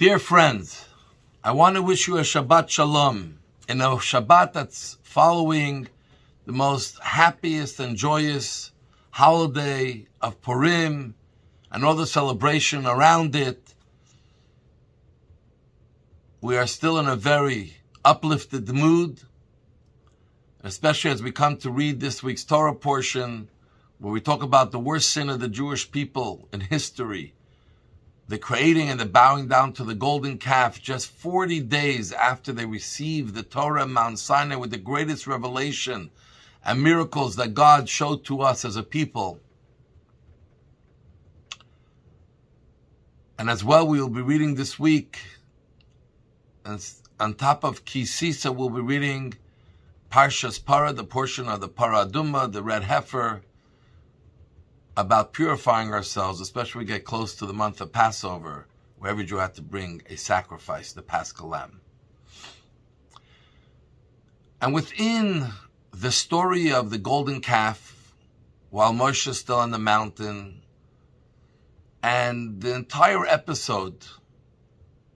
Dear friends, I want to wish you a Shabbat Shalom, in a Shabbat that's following the most happiest and joyous holiday of Purim and all the celebration around it. We are still in a very uplifted mood, especially as we come to read this week's Torah portion, where we talk about the worst sin of the Jewish people in history, the creating and the bowing down to the golden calf just 40 days after they received the Torah on Mount Sinai with the greatest revelation and miracles that God showed to us as a people. And as well, we will be reading this week, and on top of Tisa, we'll be reading Parshas Para, the portion of the Para Aduma, the red heifer, about purifying ourselves, especially when we get close to the month of Passover, where every Jew had to bring a sacrifice, the Paschal Lamb. And within the story of the golden calf, while Moshe is still on the mountain, and the entire episode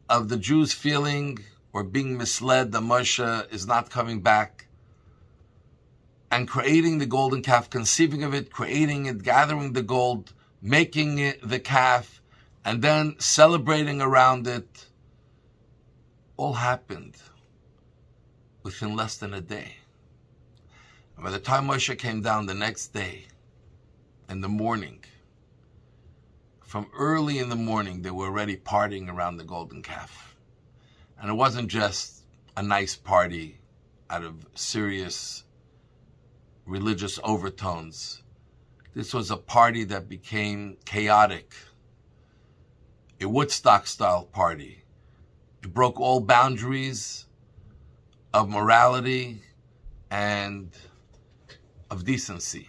of the Jews feeling or being misled that Moshe is not coming back, and creating the golden calf, conceiving of it, creating it, gathering the gold, making it the calf, and then celebrating around it, all happened within less than a day. And by the time Moshe came down the next day, in the morning, from early in the morning, they were already partying around the golden calf. And it wasn't just a nice party out of serious religious overtones. This was a party that became chaotic, a Woodstock-style party. It broke all boundaries of morality and of decency,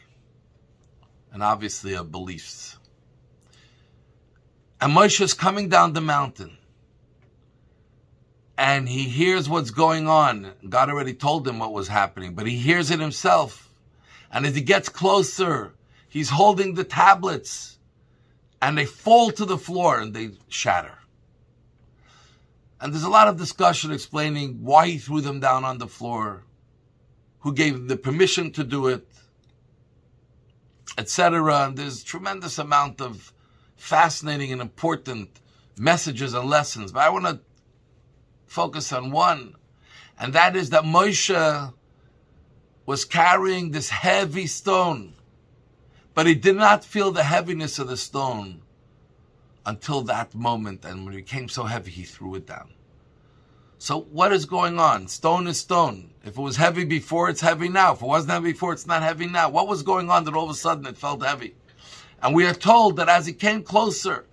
and obviously of beliefs. And Moshe is coming down the mountain, and he hears what's going on. God already told him what was happening, but he hears it himself. And as he gets closer, he's holding the tablets, and they fall to the floor and they shatter. And there's a lot of discussion explaining why he threw them down on the floor, who gave him the permission to do it, etc. And there's tremendous amount of fascinating and important messages and lessons. But I want to focus on one, and that is that Moshe was carrying this heavy stone, but he did not feel the heaviness of the stone until that moment. And when it became so heavy, he threw it down. So what is going on? Stone is stone. If it was heavy before, it's heavy now. If it wasn't heavy before, it's not heavy now. What was going on that all of a sudden it felt heavy? And we are told that as he came closer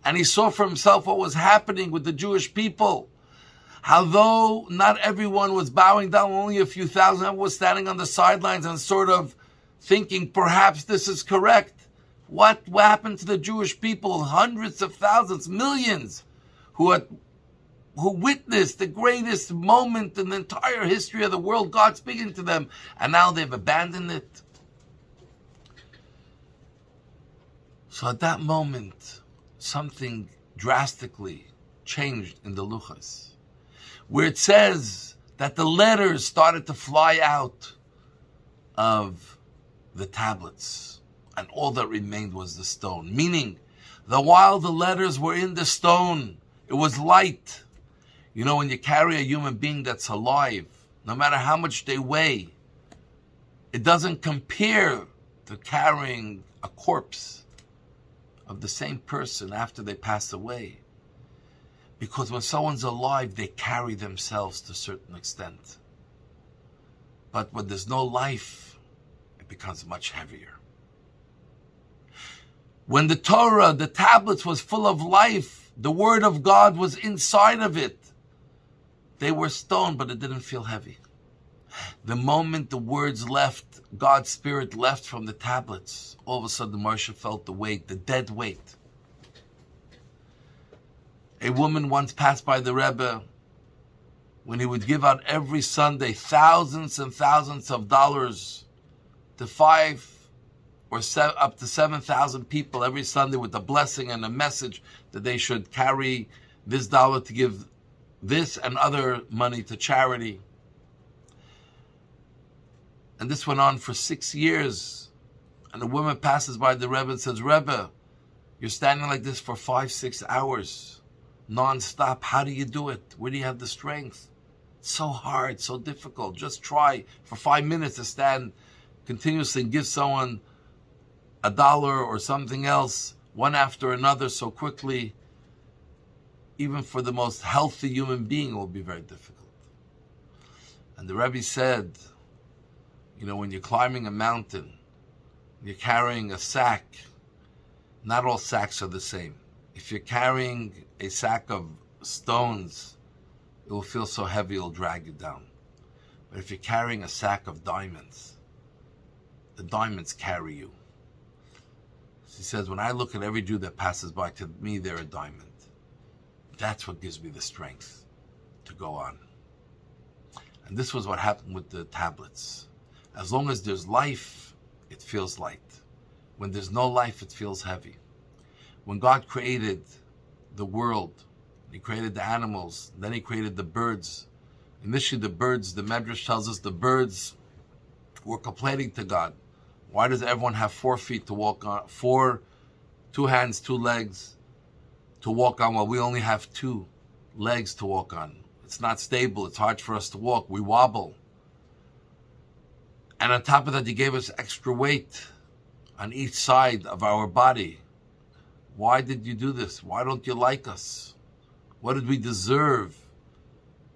and he saw for himself what was happening with the Jewish people, how though not everyone was bowing down, only a few thousand was standing on the sidelines and sort of thinking, perhaps this is correct. What happened to the Jewish people? Hundreds of thousands, millions, who witnessed the greatest moment in the entire history of the world, God speaking to them, and now they've abandoned it. So at that moment, something drastically changed in the Luchas, where it says that the letters started to fly out of the tablets, and all that remained was the stone. Meaning that while the letters were in the stone, it was light. You know, when you carry a human being that's alive, no matter how much they weigh, it doesn't compare to carrying a corpse of the same person after they pass away. Because when someone's alive, they carry themselves to a certain extent. But when there's no life, it becomes much heavier. When the Torah, the tablets, was full of life, the Word of God was inside of it. They were stone, but it didn't feel heavy. The moment the words left, God's Spirit left from the tablets, all of a sudden Moshe felt the weight, the dead weight. A woman once passed by the Rebbe when he would give out every Sunday thousands and thousands of dollars to 5 or up to 7,000 people every Sunday with a blessing and a message that they should carry this dollar to give this and other money to charity. And this went on for 6 years. And a woman passes by the Rebbe and says, Rebbe, you're standing like this for 5-6 hours, non-stop. How do you do it? Where do you have the strength? It's so hard, so difficult. Just try for 5 minutes to stand continuously and give someone a dollar or something else, one after another, so quickly. Even for the most healthy human being, it will be very difficult. And the Rebbe said, when you're climbing a mountain, you're carrying a sack, not all sacks are the same. If you're carrying a sack of stones, it will feel so heavy it'll drag you down. But if you're carrying a sack of diamonds, the diamonds carry you. He says, when I look at every Jew that passes by, to me they're a diamond. That's what gives me the strength to go on. And this was what happened with the tablets. As long as there's life, it feels light. When there's no life, it feels heavy. When God created the world, He created the animals, then He created the birds. Initially the birds, the Medrash tells us the birds were complaining to God. Why does everyone have 4 feet to walk on, 2 hands, 2 legs to walk on, while we only have 2 legs to walk on? It's not stable. It's hard for us to walk. We wobble. And on top of that, He gave us extra weight on each side of our body. Why did you do this? Why don't you like us? What did we deserve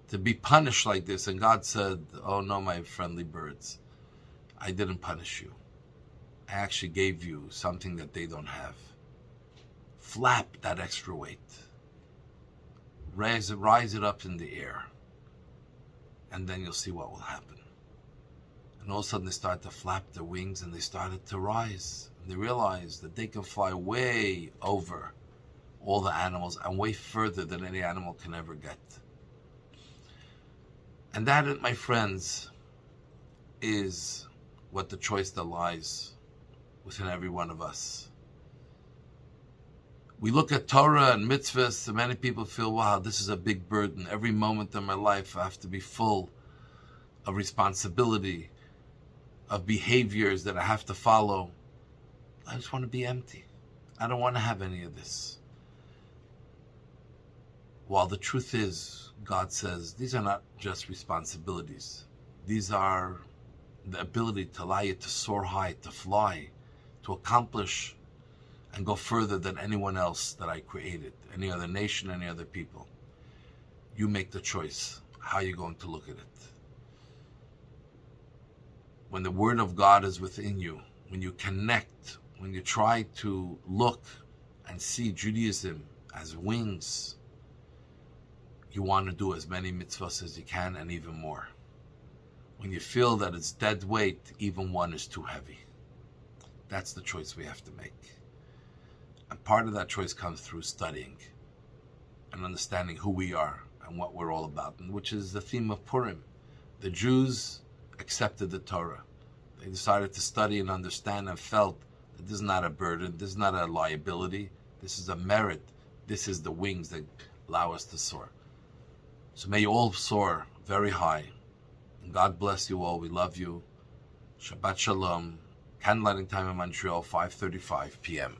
to be punished like this? And God said, oh no, my friendly birds, I didn't punish you. I actually gave you something that they don't have. Flap that extra weight. Rise it up in the air. And then you'll see what will happen. And all of a sudden they started to flap their wings and they started to rise. And they realized that they can fly way over all the animals and way further than any animal can ever get. And that, my friends, is what the choice that lies within every one of us. We look at Torah and mitzvahs, and many people feel, wow, this is a big burden. Every moment of my life I have to be full of responsibility, of behaviors that I have to follow. I just want to be empty. I don't want to have any of this. While the truth is, God says, these are not just responsibilities. These are the ability to allow you to soar high, to fly, to accomplish and go further than anyone else that I created, any other nation, any other people. You make the choice how you're going to look at it. When the Word of God is within you, when you connect, when you try to look and see Judaism as wings, you want to do as many mitzvahs as you can and even more. When you feel that it's dead weight, even one is too heavy. That's the choice we have to make. And part of that choice comes through studying and understanding who we are and what we're all about, and which is the theme of Purim. The Jews accepted the Torah. They decided to study and understand and felt that this is not a burden, this is not a liability, this is a merit, this is the wings that allow us to soar. So may you all soar very high. And God bless you all. We love you. Shabbat Shalom. Candlelighting time in Montreal, 5:35 p.m.